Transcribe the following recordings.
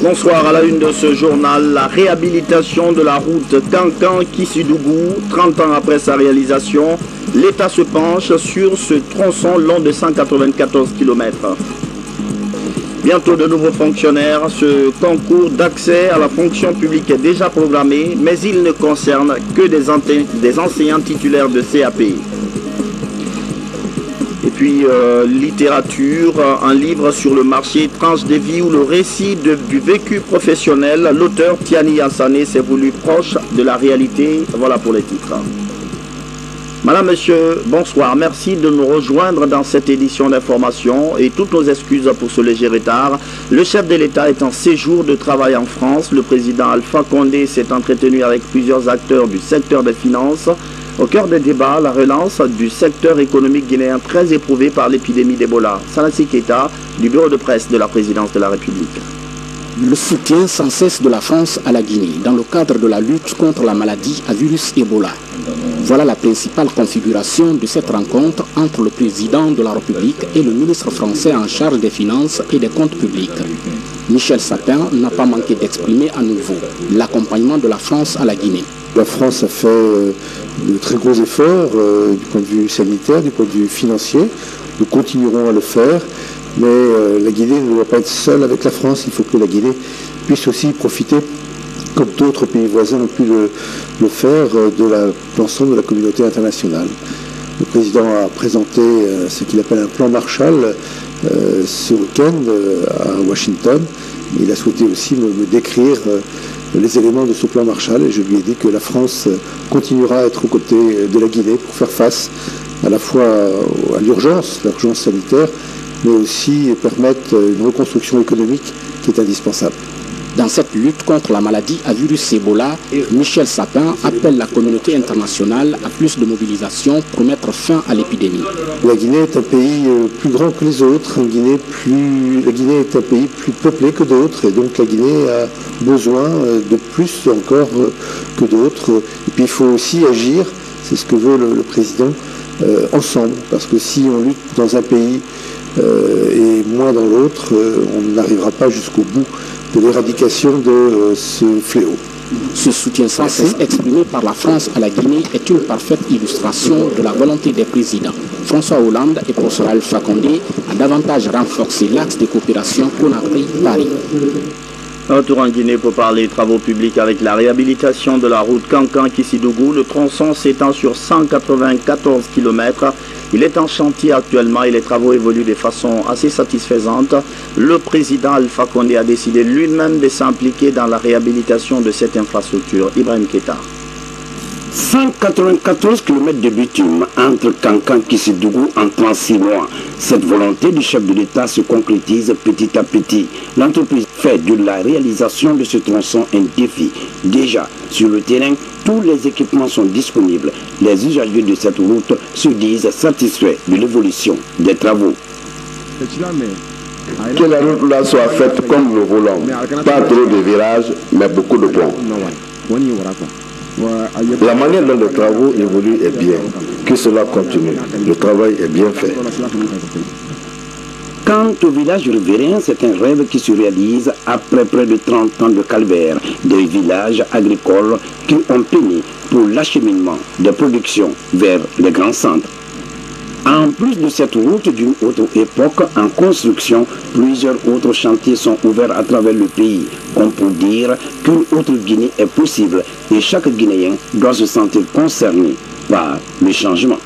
Bonsoir, à la une de ce journal, la réhabilitation de la route Kankan-Kissidougou. 30 ans après sa réalisation, l'État se penche sur ce tronçon long de 194 km. Bientôt de nouveaux fonctionnaires, ce concours d'accès à la fonction publique est déjà programmé, mais il ne concerne que des enseignants titulaires de CAP. Et puis littérature, un livre sur le marché Tranche de vie ou le récit du vécu professionnel. L'auteur Tiani Hassané s'est voulu proche de la réalité. Voilà pour les titres. Madame, monsieur, bonsoir. Merci de nous rejoindre dans cette édition d'information et toutes nos excuses pour ce léger retard. Le chef de l'État est en séjour de travail en France. Le président Alpha Condé s'est entretenu avec plusieurs acteurs du secteur des finances. Au cœur des débats, la relance du secteur économique guinéen très éprouvé par l'épidémie d'Ebola. Salassi Keita, du bureau de presse de la présidence de la République. Le soutien sans cesse de la France à la Guinée dans le cadre de la lutte contre la maladie à virus Ebola. Voilà la principale configuration de cette rencontre entre le président de la République et le ministre français en charge des finances et des comptes publics. Michel Sapin n'a pas manqué d'exprimer à nouveau l'accompagnement de la France à la Guinée. La France a fait de très gros efforts du point de vue sanitaire, du point de vue financier. Nous continuerons à le faire, mais la Guinée ne doit pas être seule avec la France. Il faut que la Guinée puisse aussi profiter, comme d'autres pays voisins ont pu le faire, de l'ensemble de la communauté internationale. Le président a présenté ce qu'il appelle un plan Marshall ce week-end à Washington. Il a souhaité aussi me décrire les éléments de ce plan Marshall et je lui ai dit que la France continuera à être aux côtés de la Guinée pour faire face à la fois à l'urgence sanitaire, mais aussi permettre une reconstruction économique qui est indispensable. Dans cette lutte contre la maladie à virus Ebola, Michel Sapin appelle la communauté internationale à plus de mobilisation pour mettre fin à l'épidémie. La Guinée est un pays plus grand que les autres. La Guinée est un pays plus peuplé que d'autres et donc la Guinée a besoin de plus encore que d'autres. Et puis il faut aussi agir, c'est ce que veut le président, ensemble. Parce que si on lutte dans un pays et moins dans l'autre, on n'arrivera pas jusqu'au bout de l'éradication de ce fléau. Ce soutien sans cesse exprimé par la France à la Guinée est une parfaite illustration de la volonté des présidents. François Hollande et professeur Alpha Condé a davantage renforcé l'axe de coopération Conakry-Paris. Retour en Guinée pour parler travaux publics avec la réhabilitation de la route Kankan-Kissidougou. Le tronçon s'étend sur 194 km. Il est en chantier actuellement et les travaux évoluent de façon assez satisfaisante. Le président Alpha Condé a décidé lui-même de s'impliquer dans la réhabilitation de cette infrastructure. Ibrahim Keita. 194 km de bitume entre Kankan et Kissidougou en 36 mois. Cette volonté du chef de l'État se concrétise petit à petit. L'entreprise fait de la réalisation de ce tronçon un défi. Déjà, sur le terrain, tous les équipements sont disponibles. Les usagers de cette route se disent satisfaits de l'évolution des travaux. Que la route là soit faite comme nous voulons. Pas trop de virages, mais beaucoup de ponts. La manière dont les travaux évoluent est bien. Que cela continue. Le travail est bien fait. Quant au village riverain, c'est un rêve qui se réalise après près de 30 ans de calvaire. Des villages agricoles qui ont peiné pour l'acheminement des productions vers les grands centres. En plus de cette route d'une autre époque en construction, plusieurs autres chantiers sont ouverts à travers le pays, comme pour dire qu'une autre Guinée est possible et chaque Guinéen doit se sentir concerné par le changement.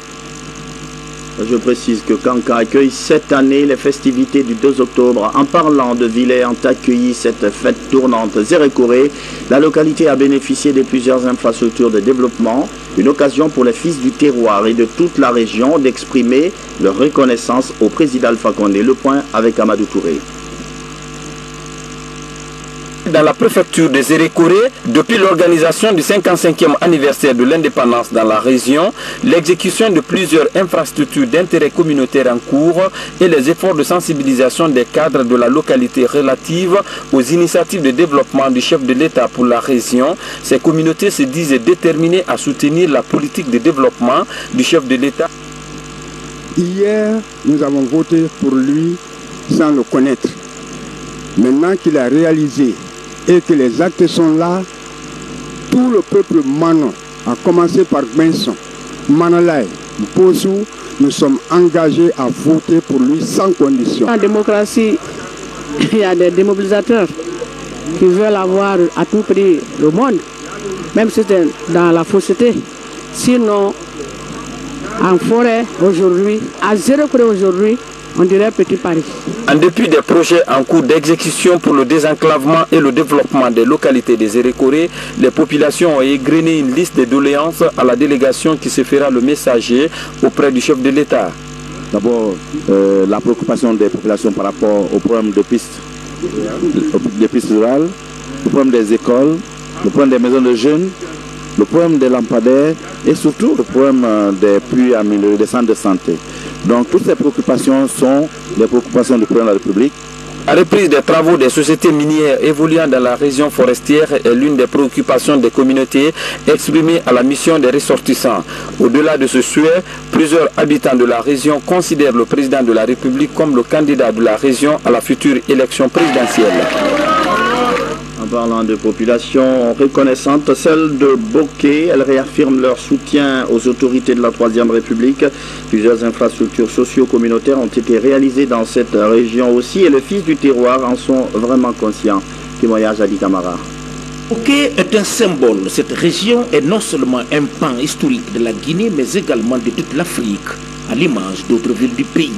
Je précise que Kankan accueille cette année les festivités du 2 octobre. En parlant de Villers, ont accueilli cette fête tournante Zérékoré. La localité a bénéficié de plusieurs infrastructures de développement. Une occasion pour les fils du terroir et de toute la région d'exprimer leur reconnaissance au président Alpha Condé. Le point avec Amadou Touré. Dans la préfecture de Zérékoré, depuis l'organisation du 55e anniversaire de l'indépendance dans la région, l'exécution de plusieurs infrastructures d'intérêt communautaire en cours et les efforts de sensibilisation des cadres de la localité relatives aux initiatives de développement du chef de l'État pour la région, ces communautés se disent déterminées à soutenir la politique de développement du chef de l'État. Hier, nous avons voté pour lui sans le connaître. Maintenant qu'il a réalisé et que les actes sont là, tout le peuple Mano, à commencer par Benson, Manalai, Mpossou, nous sommes engagés à voter pour lui sans condition. En démocratie, il y a des démobilisateurs qui veulent avoir à tout prix le monde, même si c'est dans la fausseté. Sinon, en forêt aujourd'hui, à 0 près aujourd'hui, on dirait Petit Paris. En dépit des projets en cours d'exécution pour le désenclavement et le développement des localités des Erékoré, les populations ont égrené une liste de doléances à la délégation qui se fera le messager auprès du chef de l'État. D'abord, la préoccupation des populations par rapport au problème de pistes rurales, le problème des écoles, le problème des maisons de jeunes, le problème des lampadaires et surtout le problème des puits améliorés, des centres de santé. Donc toutes ces préoccupations sont les préoccupations du président de la République. La reprise des travaux des sociétés minières évoluant dans la région forestière est l'une des préoccupations des communautés exprimées à la mission des ressortissants. Au-delà de ce souhait, plusieurs habitants de la région considèrent le président de la République comme le candidat de la région à la future élection présidentielle. En parlant de population reconnaissante, celle de Boké, elles réaffirment leur soutien aux autorités de la Troisième République. Plusieurs infrastructures socio-communautaires ont été réalisées dans cette région aussi et les fils du terroir en sont vraiment conscients. Témoignage à Di Camara. Boké est un symbole. Cette région est non seulement un pan historique de la Guinée, mais également de toute l'Afrique, à l'image d'autres villes du pays.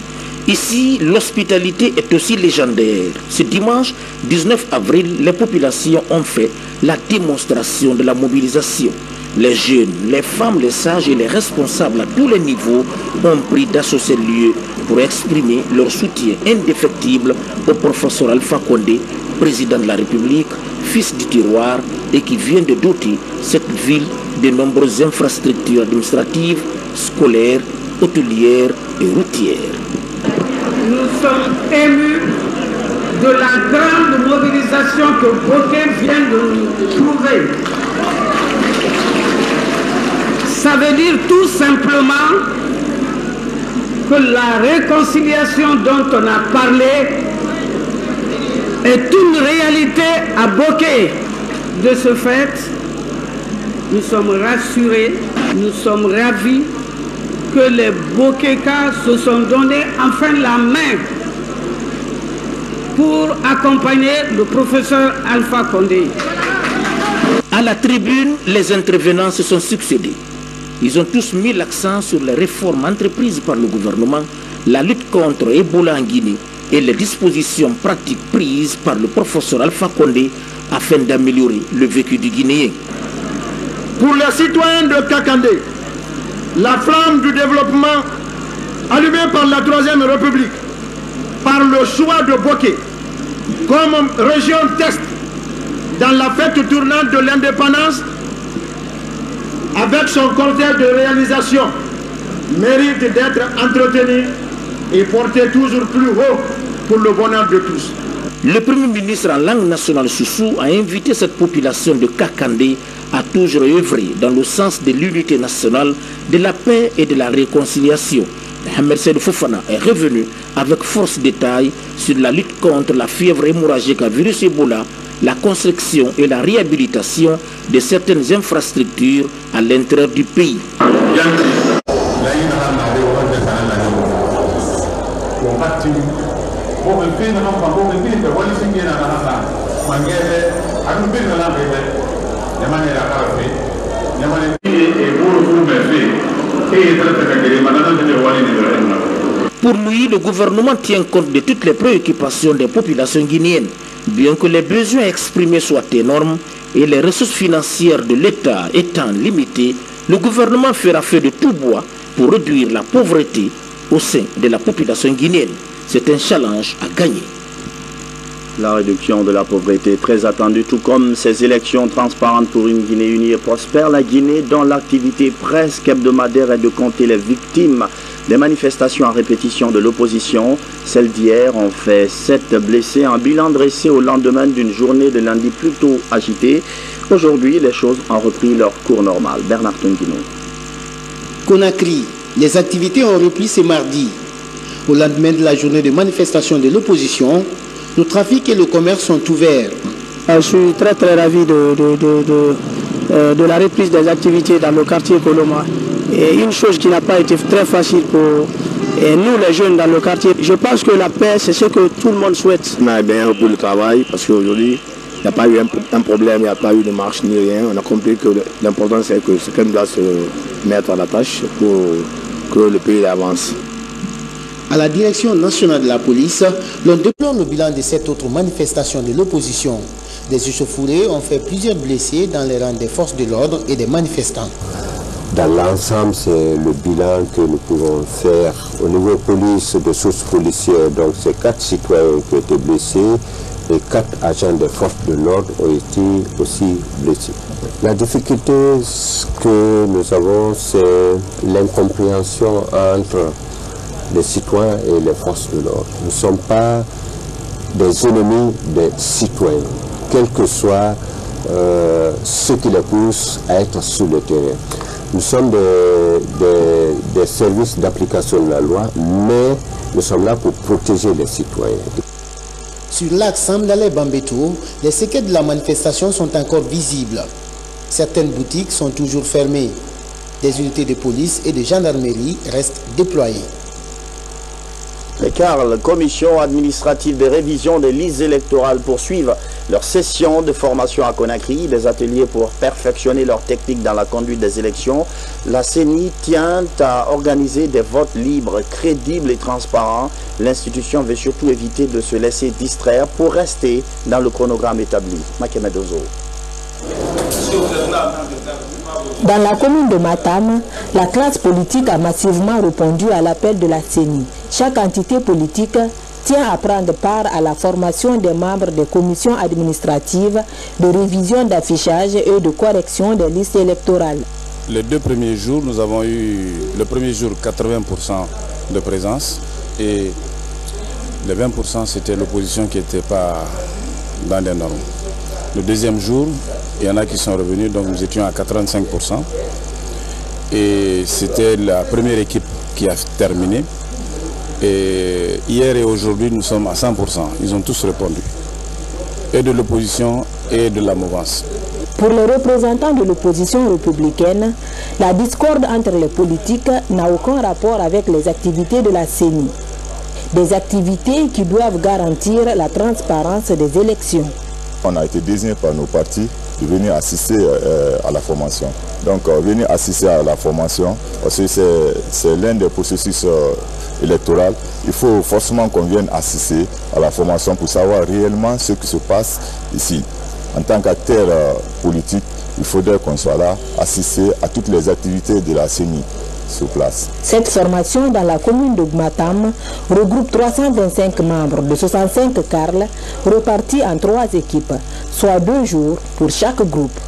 Ici, l'hospitalité est aussi légendaire. Ce dimanche 19 avril, les populations ont fait la démonstration de la mobilisation. Les jeunes, les femmes, les sages et les responsables à tous les niveaux ont pris d'assaut ces lieux pour exprimer leur soutien indéfectible au professeur Alpha Condé, président de la République, fils du terroir et qui vient de doter cette ville de nombreuses infrastructures administratives, scolaires, hôtelières et routières. Nous sommes émus de la grande mobilisation que Boké vient de nous trouver. Ça veut dire tout simplement que la réconciliation dont on a parlé est une réalité à Boké. De ce fait, nous sommes rassurés, nous sommes ravis que les Bokékas se sont donné enfin la main pour accompagner le professeur Alpha Condé. À la tribune, les intervenants se sont succédés. Ils ont tous mis l'accent sur les réformes entreprises par le gouvernement, la lutte contre Ebola en Guinée et les dispositions pratiques prises par le professeur Alpha Condé afin d'améliorer le vécu du Guinéen. Pour les citoyens de Kakandé, la flamme du développement allumée par la Troisième République, par le choix de Boké comme région test dans la fête tournante de l'indépendance, avec son cortège de réalisation, mérite d'être entretenu et porté toujours plus haut pour le bonheur de tous. Le Premier ministre en langue nationale Soussou a invité cette population de Kakandé à toujours œuvrer dans le sens de l'unité nationale, de la paix et de la réconciliation. Mohamed Seydou Fofana est revenu avec force détail sur la lutte contre la fièvre hémorragique à virus Ebola, la construction et la réhabilitation de certaines infrastructures à l'intérieur du pays. Pour lui, le gouvernement tient compte de toutes les préoccupations des populations guinéennes, bien que les besoins exprimés soient énormes et les ressources financières de l'État étant limitées. Le gouvernement fera feu de tout bois pour réduire la pauvreté au sein de la population guinéenne. C'est un challenge à gagner. La réduction de la pauvreté est très attendue, tout comme ces élections transparentes pour une Guinée unie et prospère. La Guinée, dont l'activité presque hebdomadaire est de compter les victimes des manifestations à répétition de l'opposition. Celles d'hier ont fait 7 blessés, un bilan dressé au lendemain d'une journée de lundi plutôt agitée. Aujourd'hui, les choses ont repris leur cours normal. Bernard Tongino. Conakry, les activités ont repris ce mardi. Au lendemain de la journée de manifestation de l'opposition, Le trafic et le commerce sont ouverts. Je suis très ravi de la reprise des activités dans le quartier Koloma. Et une chose qui n'a pas été très facile pour nous les jeunes dans le quartier, je pense que la paix c'est ce que tout le monde souhaite. On a bien repris le travail parce qu'aujourd'hui il n'y a pas eu un problème, il n'y a pas eu de marche ni rien. On a compris que l'important c'est que chacun doit se mettre à la tâche pour que le pays avance. À la direction nationale de la police, l'on déplore le bilan de cette autre manifestation de l'opposition. Des échauffourées ont fait plusieurs blessés dans les rangs des forces de l'ordre et des manifestants. Dans l'ensemble, c'est le bilan que nous pouvons faire au niveau police, de sources policières. Donc, c'est 4 citoyens qui ont été blessés et 4 agents des forces de l'ordre ont été aussi blessés. La difficulté que nous avons, c'est l'incompréhension entre les citoyens et les forces de l'ordre. Nous ne sommes pas des ennemis des citoyens, quel que soit ce qui les pousse à être sur le terrain. Nous sommes des services d'application de la loi, mais nous sommes là pour protéger les citoyens. Sur l'axe Samdalé-Bambeto, les séquelles de la manifestation sont encore visibles. Certaines boutiques sont toujours fermées. Des unités de police et de gendarmerie restent déployées. Les commissions administratives de révision des listes électorales poursuivent leur session de formation à Conakry, des ateliers pour perfectionner leur technique dans la conduite des élections. La CENI tient à organiser des votes libres, crédibles et transparents. L'institution veut surtout éviter de se laisser distraire pour rester dans le chronogramme établi. Makemed Ozo. Dans la commune de Matam, la classe politique a massivement répondu à l'appel de la CENI. Chaque entité politique tient à prendre part à la formation des membres des commissions administratives de révision d'affichage et de correction des listes électorales. Les 2 premiers jours, nous avons eu le premier jour 80% de présence et les 20% c'était l'opposition qui n'était pas dans les normes. Le deuxième jour, il y en a qui sont revenus, donc nous étions à 85%. Et c'était la première équipe qui a terminé. Et hier et aujourd'hui, nous sommes à 100%. Ils ont tous répondu. Et de l'opposition et de la mouvance. Pour les représentants de l'opposition républicaine, la discorde entre les politiques n'a aucun rapport avec les activités de la CENI. Des activités qui doivent garantir la transparence des élections. On a été désigné par nos partis de venir assister à la formation. Donc venir assister à la formation, parce que c'est l'un des processus électoraux. Il faut forcément qu'on vienne assister à la formation pour savoir réellement ce qui se passe ici. En tant qu'acteur politique, il faudrait qu'on soit là, assister à toutes les activités de la CENI sur place. Cette formation dans la commune de Matam regroupe 325 membres de 65 carles repartis en 3 équipes, soit 2 jours pour chaque groupe.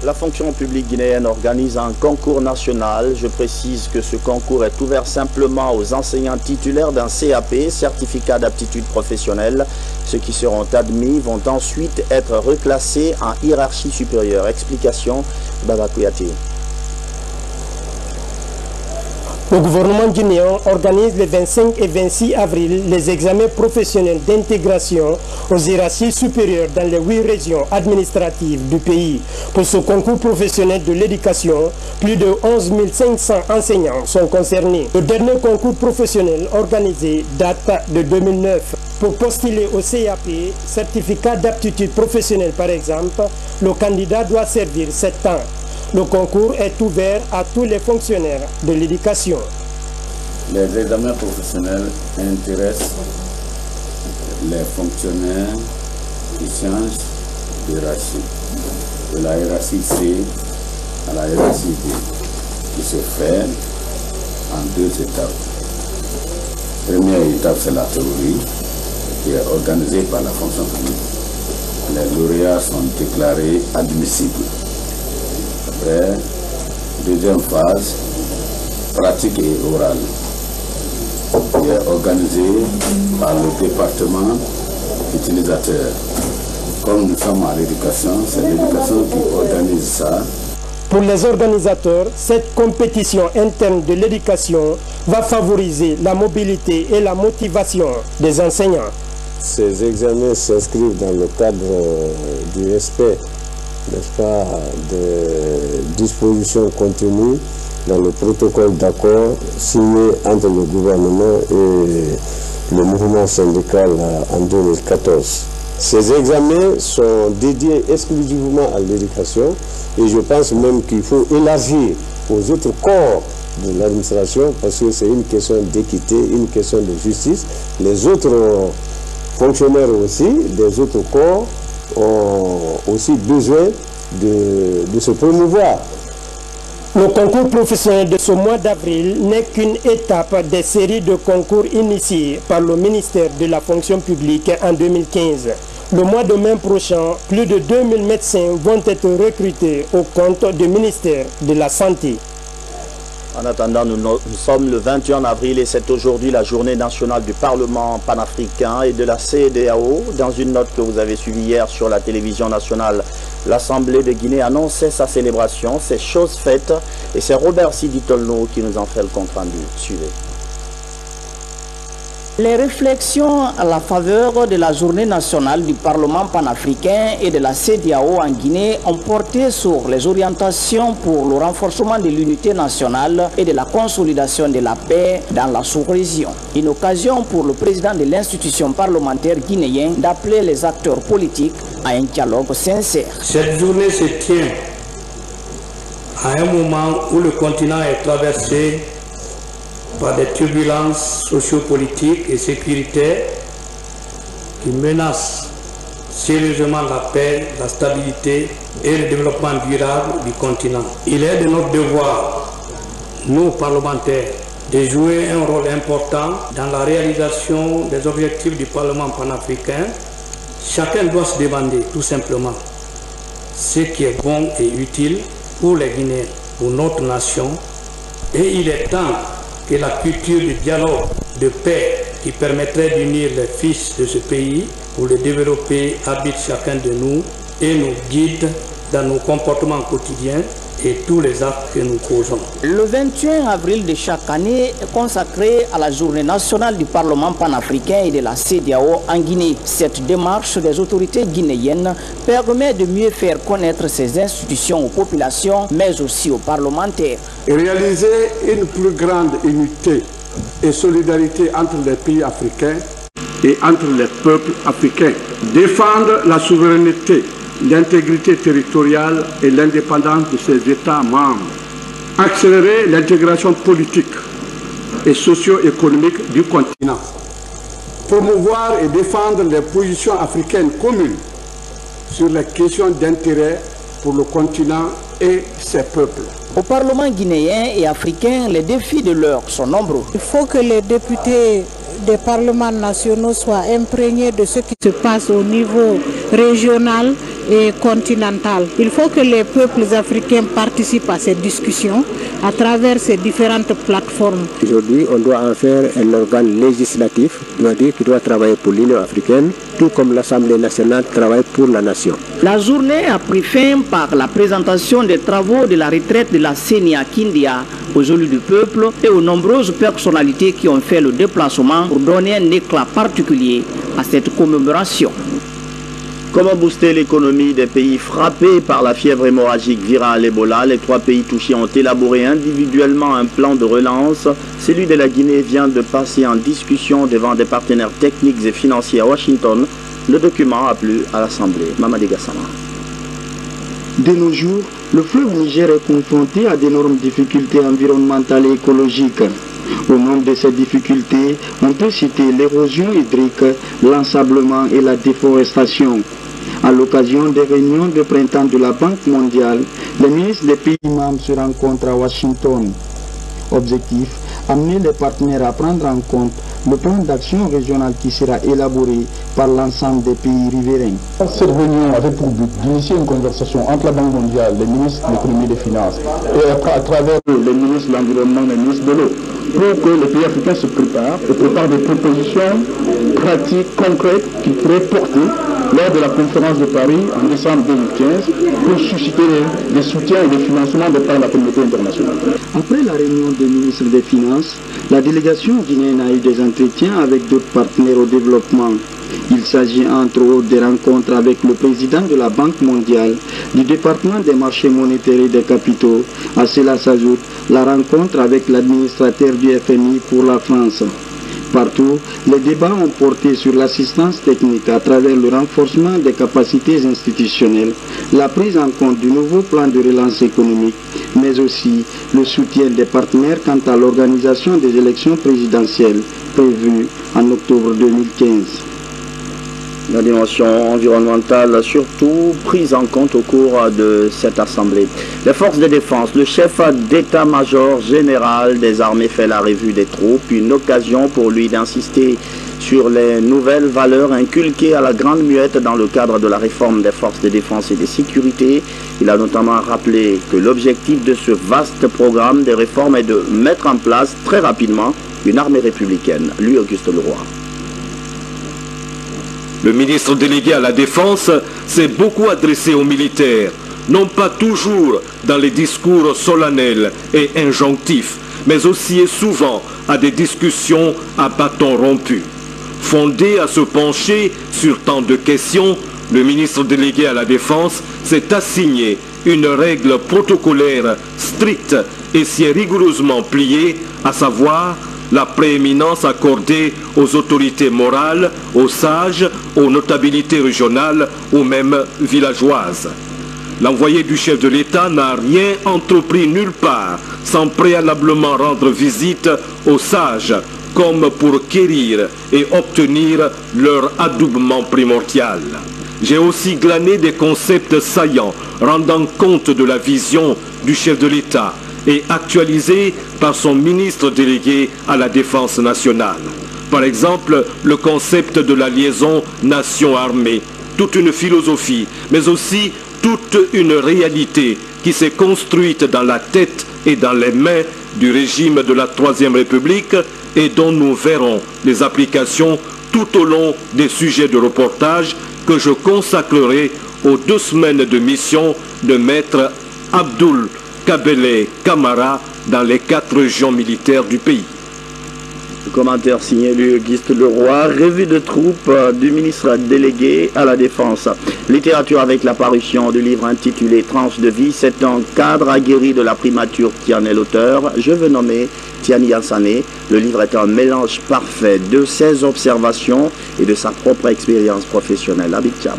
La fonction publique guinéenne organise un concours national. Je précise que ce concours est ouvert simplement aux enseignants titulaires d'un CAP, certificat d'aptitude professionnelle. Ceux qui seront admis vont ensuite être reclassés en hiérarchie supérieure. Explication, Baba Kouyaté. Le gouvernement guinéen organise le 25 et 26 avril les examens professionnels d'intégration aux hiérarchies supérieures dans les 8 régions administratives du pays. Pour ce concours professionnel de l'éducation, plus de 11 500 enseignants sont concernés. Le dernier concours professionnel organisé date de 2009. Pour postuler au CAP, certificat d'aptitude professionnelle par exemple, le candidat doit servir 7 ans. Le concours est ouvert à tous les fonctionnaires de l'éducation. Les examens professionnels intéressent les fonctionnaires qui changent d'hiérarchie, de la hiérarchie C à la hiérarchie D, qui se fait en 2 étapes. Première étape, c'est la théorie, qui est organisée par la fonction publique. Les lauréats sont déclarés admissibles. Après, deuxième phase, pratique et orale, qui est organisée par le département utilisateur. Comme nous sommes à l'éducation, c'est l'éducation qui organise ça. Pour les organisateurs, cette compétition interne de l'éducation va favoriser la mobilité et la motivation des enseignants. Ces examens s'inscrivent dans le cadre du respect, n'est-ce pas, des dispositions contenues dans le protocole d'accord signé entre le gouvernement et le mouvement syndical en 2014. Ces examens sont dédiés exclusivement à l'éducation et je pense même qu'il faut élargir aux autres corps de l'administration parce que c'est une question d'équité, une question de justice. Les autres fonctionnaires aussi, des autres corps ont aussi besoin de se promouvoir. Le concours professionnel de ce mois d'avril n'est qu'une étape des séries de concours initiés par le ministère de la fonction publique en 2015. Le mois de mai prochain, plus de 2000 médecins vont être recrutés au compte du ministère de la Santé. En attendant, nous sommes le 21 avril et c'est aujourd'hui la journée nationale du Parlement panafricain et de la CEDEAO. Dans une note que vous avez suivie hier sur la télévision nationale, l'Assemblée de Guinée annonçait sa célébration. C'est chose faite et c'est Robert Sidi Tolno qui nous en fait le compte rendu. Suivez. Les réflexions à la faveur de la journée nationale du Parlement panafricain et de la CEDEAO en Guinée ont porté sur les orientations pour le renforcement de l'unité nationale et de la consolidation de la paix dans la sous-région. Une occasion pour le président de l'institution parlementaire guinéen d'appeler les acteurs politiques à un dialogue sincère. Cette journée se tient à un moment où le continent est traversé par des turbulences sociopolitiques et sécuritaires qui menacent sérieusement la paix, la stabilité et le développement durable du continent. Il est de notre devoir, nous parlementaires, de jouer un rôle important dans la réalisation des objectifs du Parlement panafricain. Chacun doit se demander tout simplement ce qui est bon et utile pour les Guinéens, pour notre nation, et il est temps que la culture du dialogue, de paix qui permettrait d'unir les fils de ce pays pour le développer habite chacun de nous et nous guide dans nos comportements quotidiens et tous les actes que nous posons. Le 21 avril de chaque année est consacré à la journée nationale du Parlement panafricain et de la CEDEAO en Guinée. Cette démarche des autorités guinéennes permet de mieux faire connaître ces institutions aux populations, mais aussi aux parlementaires. Et réaliser une plus grande unité et solidarité entre les pays africains et entre les peuples africains. Défendre la souveraineté, l'intégrité territoriale et l'indépendance de ses États membres, accélérer l'intégration politique et socio-économique du continent, promouvoir et défendre les positions africaines communes sur les questions d'intérêt pour le continent et ses peuples. Au Parlement guinéen et africain, les défis de l'heure sont nombreux. Il faut que les députés des parlements nationaux soient imprégnés de ce qui se passe au niveau régional et continental. Il faut que les peuples africains participent à ces discussions à travers ces différentes plateformes. Aujourd'hui, on doit en faire un organe législatif, c'est-à-dire qui doit travailler pour l'Union africaine, tout comme l'Assemblée nationale travaille pour la nation. La journée a pris fin par la présentation des travaux de la retraite de la CENI à Kindia aux élus du peuple et aux nombreuses personnalités qui ont fait le déplacement pour donner un éclat particulier à cette commémoration. Comment booster l'économie des pays frappés par la fièvre hémorragique virale Ebola? Les 3 pays touchés ont élaboré individuellement un plan de relance. Celui de la Guinée vient de passer en discussion devant des partenaires techniques et financiers à Washington. Le document a plu à l'Assemblée. Mamadi Gassama. De nos jours, le fleuve Niger est confronté à d'énormes difficultés environnementales et écologiques. Au nombre de ces difficultés, on peut citer l'érosion hydrique, l'ensablement et la déforestation. À l'occasion des réunions de printemps de la Banque mondiale, les ministres des pays membres se rencontrent à Washington. Objectif, amener les partenaires à prendre en compte le plan d'action régional qui sera élaboré par l'ensemble des pays riverains. Cette réunion avait pour but d'initier une conversation entre la Banque mondiale, les ministres de l'économie et des finances, et à travers les ministres de l'environnement et les ministres de l'eau, pour que les pays africains se préparent et préparent des propositions pratiques, concrètes, qui pourraient porter lors de la conférence de Paris en décembre 2015 pour susciter des soutiens et des financements de par la communauté internationale. Après la réunion des ministres des Finances, la délégation guinéenne a eu des entretiens avec d'autres partenaires au développement. Il s'agit entre autres des rencontres avec le président de la Banque mondiale, du département des marchés monétaires et des capitaux. À cela s'ajoute la rencontre avec l'administrateur du FMI pour la France. Partout, les débats ont porté sur l'assistance technique à travers le renforcement des capacités institutionnelles, la prise en compte du nouveau plan de relance économique, mais aussi le soutien des partenaires quant à l'organisation des élections présidentielles prévues en octobre 2015. La dimension environnementale surtout prise en compte au cours de cette assemblée. Les forces de défense, le chef d'état-major général des armées fait la revue des troupes, une occasion pour lui d'insister sur les nouvelles valeurs inculquées à la Grande Muette dans le cadre de la réforme des forces de défense et de sécurité. Il a notamment rappelé que l'objectif de ce vaste programme de réforme est de mettre en place très rapidement une armée républicaine. Lui, Auguste Leroy. Le ministre délégué à la Défense s'est beaucoup adressé aux militaires, non pas toujours dans les discours solennels et injonctifs, mais aussi et souvent à des discussions à bâton rompu. Fondé à se pencher sur tant de questions, le ministre délégué à la Défense s'est assigné une règle protocolaire stricte et s'y est rigoureusement plié, à savoir la prééminence accordée aux autorités morales, aux sages, aux notabilités régionales ou même villageoises. L'envoyé du chef de l'État n'a rien entrepris nulle part sans préalablement rendre visite aux sages, comme pour quérir et obtenir leur adoubement primordial. J'ai aussi glané des concepts saillants rendant compte de la vision du chef de l'État et actualisé par son ministre délégué à la Défense nationale. Par exemple, le concept de la liaison nation-armée, toute une philosophie, mais aussi toute une réalité qui s'est construite dans la tête et dans les mains du régime de la Troisième République et dont nous verrons les applications tout au long des sujets de reportage que je consacrerai aux 2 semaines de mission de maître Abdoul Kabele Camara dans les 4 régions militaires du pays. Commentaire signé lui Auguste Leroy, revue de troupes du ministre délégué à la Défense. Littérature avec la parution du livre intitulé Tranche de vie, c'est un cadre aguerri de la primature qui en est l'auteur. Je veux nommer Tiani Assané. Le livre est un mélange parfait de ses observations et de sa propre expérience professionnelle. Abidjan.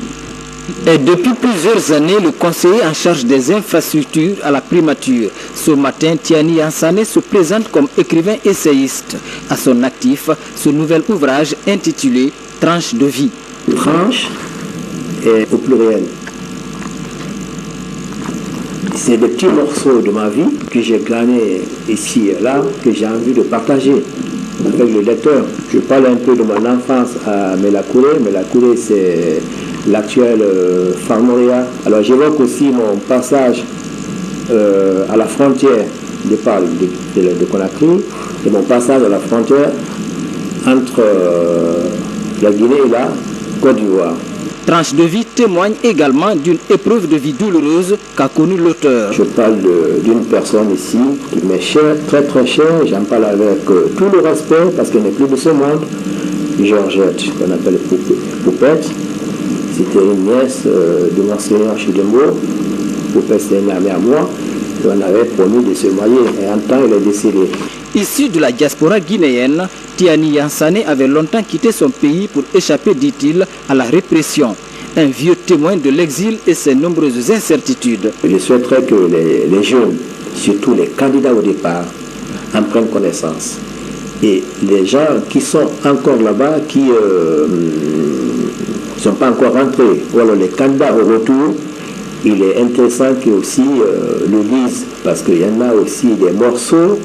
Et depuis plusieurs années, le conseiller en charge des infrastructures à la primature. Ce matin, Tiani Ansane se présente comme écrivain essayiste. À son actif, ce nouvel ouvrage intitulé Tranche de vie. Tranche est au pluriel. C'est des petits morceaux de ma vie que j'ai glanés ici et là, que j'ai envie de partager avec le lecteur. Je parle un peu de mon enfance à Melakouré. Melakouré, c'est l'actuel Farmoria. Alors j'évoque aussi mon passage à la frontière de Conakry et mon passage à la frontière entre la Guinée et la Côte d'Ivoire. Tranche de vie témoigne également d'une épreuve de vie douloureuse qu'a connue l'auteur. Je parle d'une personne ici qui m'est chère, très très chère. J'en parle avec tout le respect parce qu'elle n'est plus de ce monde. Georgette, qu'on appelle Poupette. C'était une nièce de Monseigneur Chidembo. Poupette, c'était une amie à moi. Et on avait promis de se marier. Et en temps, elle est décédée. Issu de la diaspora guinéenne, Tiani Ansane avait longtemps quitté son pays pour échapper, dit-il, à la répression. Un vieux témoin de l'exil et ses nombreuses incertitudes. Je souhaiterais que les jeunes, surtout les candidats au départ, en prennent connaissance. Et les gens qui sont encore là-bas, qui ne sont pas encore rentrés, ou alors les candidats au retour, il est intéressant qu'ils aussi le lisent, parce qu'il y en a aussi des morceaux,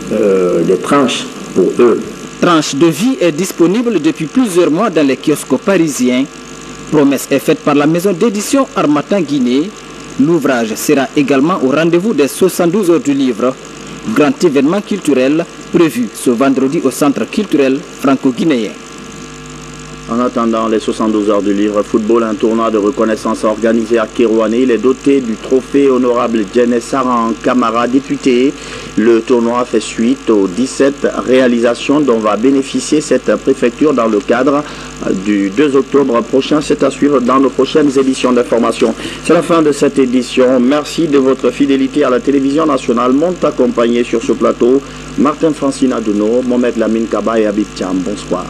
des tranches pour eux. Tranche de vie est disponible depuis plusieurs mois dans les kiosques parisiens. Promesse est faite par la maison d'édition Harmattan Guinée. L'ouvrage sera également au rendez-vous des 72 heures du livre. Grand événement culturel prévu ce vendredi au centre culturel franco-guinéen. En attendant les 72 heures du livre football, un tournoi de reconnaissance organisé à Kérouané. Il est doté du trophée honorable Djenné Saran Camara, député. Le tournoi fait suite aux 17 réalisations dont va bénéficier cette préfecture dans le cadre du 2 octobre prochain. C'est à suivre dans nos prochaines éditions d'information. C'est la fin de cette édition. Merci de votre fidélité à la télévision nationale. M'ont accompagné sur ce plateau Martin Francine Adouno, Mohamed Lamine Kaba et Abid Thiam. Bonsoir.